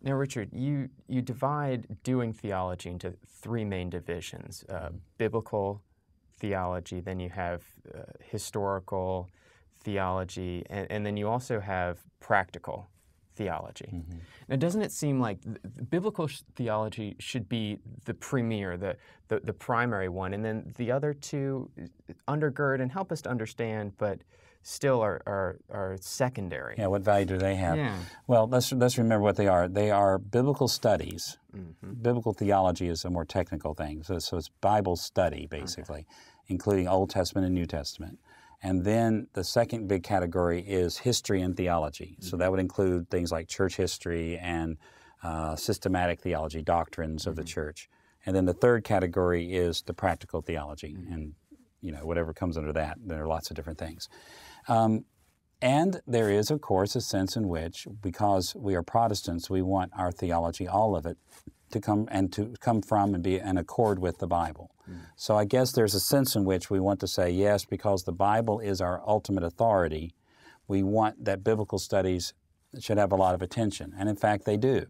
Now, Richard, you divide doing theology into three main divisions: biblical theology, then you have historical theology, and then you also have practical theology. Mm-hmm. Now, doesn't it seem like biblical theology should be the premier, the primary one, and then the other two undergird and help us to understand, but still are secondary? Yeah, what value do they have? Yeah. Well, let's remember what they are. They are biblical studies. Mm-hmm. Biblical theology is a more technical thing, so it's Bible study, basically, including Old Testament and New Testament. And then the second big category is history and theology. So that would include things like church history and systematic theology, doctrines of the church. And then the third category is the practical theology. And, whatever comes under that, there are lots of different things. And there is, of course, a sense in which, because we are Protestants, we want our theology, all of it, to come from and be in accord with the Bible. So I guess there's a sense in which we want to say, yes, because the Bible is our ultimate authority, we want that biblical studies should have a lot of attention. And in fact, they do.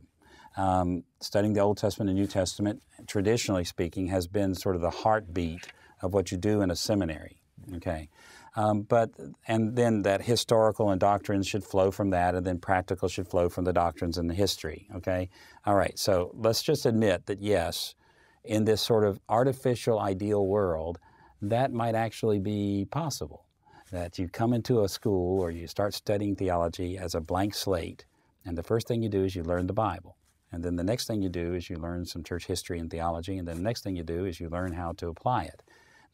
Studying the Old Testament and New Testament, traditionally speaking, has been sort of the heartbeat of what you do in a seminary. Okay. And then that historical and doctrines should flow from that, and then practical should flow from the doctrines and the history, okay? All right, so let's just admit that, yes, in this sort of artificial ideal world, that might actually be possible, that you come into a school or you start studying theology as a blank slate, and the first thing you do is you learn the Bible. And then the next thing you do is you learn some church history and theology, and then the next thing you do is you learn how to apply it.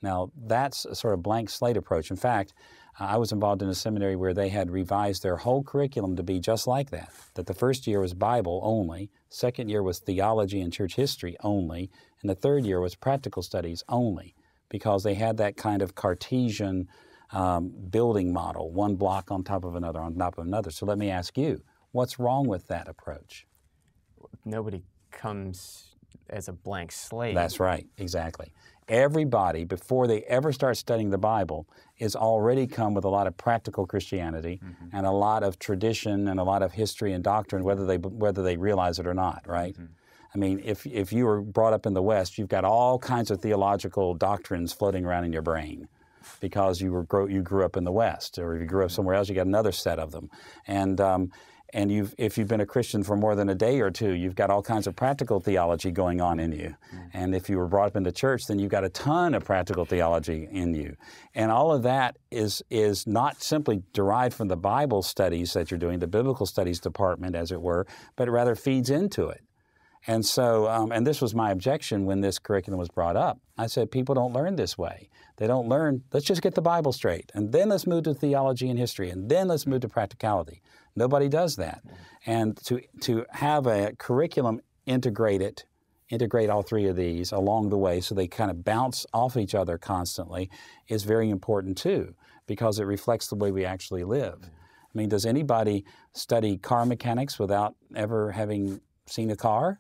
Now, that's a sort of blank slate approach. In fact, I was involved in a seminary where they had revised their whole curriculum to be just like that the first year was Bible only, second year was theology and church history only, and the third year was practical studies only, because they had that kind of Cartesian building model, one block on top of another on top of another. So let me ask you, what's wrong with that approach? Nobody comes as a blank slate. That's right, exactly. Everybody, before they ever start studying the Bible, is already come with a lot of practical Christianity and a lot of tradition and a lot of history and doctrine, whether they realize it or not, right? I mean, if you were brought up in the West, you've got all kinds of theological doctrines floating around in your brain because you grew up in the West, or if you grew up somewhere else, you got another set of them. And if you've been a Christian for more than a day or two, you've got all kinds of practical theology going on in you. And if you were brought up in the church, then you've got a ton of practical theology in you. And all of that is not simply derived from the Bible studies that you're doing, the biblical studies department, as it were, but it rather feeds into it. And so, and this was my objection when this curriculum was brought up. I said, people don't learn this way. They don't learn, let's just get the Bible straight, and then let's move to theology and history, and then let's move to practicality. Nobody does that. And to have a curriculum integrate all three of these along the way so they kind of bounce off each other constantly is very important too, because it reflects the way we actually live. I mean, does anybody study car mechanics without ever having seen a car?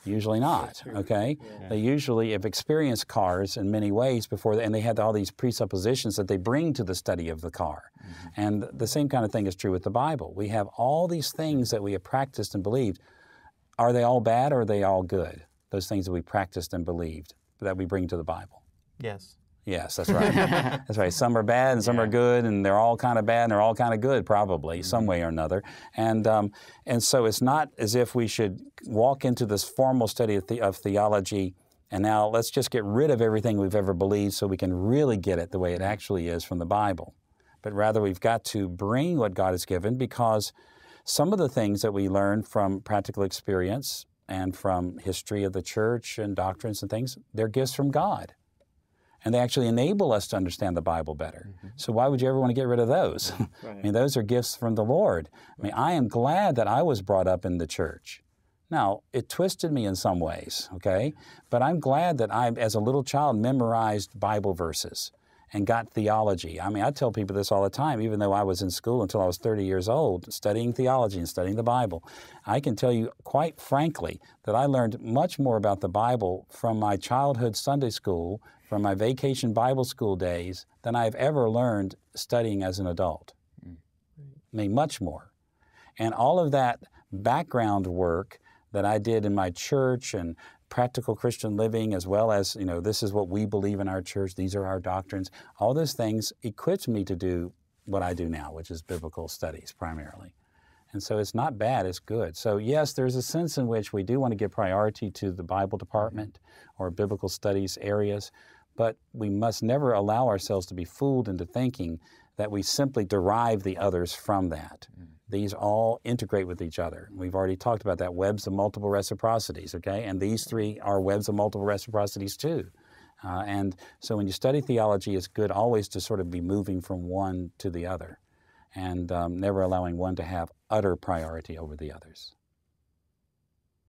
Usually not, okay? Yeah. They usually have experienced cars in many ways before, and they had all these presuppositions that they bring to the study of the car. And the same kind of thing is true with the Bible. We have all these things that we have practiced and believed. Are they all bad or are they all good? Those things that we practiced and believed that we bring to the Bible. Yes. Yes, that's right. That's right. Some are bad and some are good, and they're all kind of bad and they're all kind of good, probably, some way or another. And so it's not as if we should walk into this formal study of theology and now let's just get rid of everything we've ever believed so we can really get it the way it actually is from the Bible. But rather we've got to bring what God has given, because some of the things that we learn from practical experience and from history of the church and doctrines and things, they're gifts from God. And they actually enable us to understand the Bible better. So why would you ever want to get rid of those? Right. I mean, those are gifts from the Lord. I mean, I am glad that I was brought up in the church. Now, it twisted me in some ways, okay? But I'm glad that I, as a little child, memorized Bible verses and got theology. I mean, I tell people this all the time, even though I was in school until I was 30 years old, studying theology and studying the Bible. I can tell you quite frankly that I learned much more about the Bible from my childhood Sunday school, from my vacation Bible school days, than I've ever learned studying as an adult. I mean, much more. And all of that background work that I did in my church and practical Christian living, as well as, this is what we believe in our church, these are our doctrines, all those things equipped me to do what I do now, which is biblical studies primarily. And so it's not bad, it's good. So yes, there's a sense in which we do want to give priority to the Bible department or biblical studies areas, but we must never allow ourselves to be fooled into thinking that we simply derive the others from that. These all integrate with each other. We've already talked about that, webs of multiple reciprocities, okay? And these three are webs of multiple reciprocities too. And so when you study theology, it's good always to sort of be moving from one to the other and never allowing one to have utter priority over the others.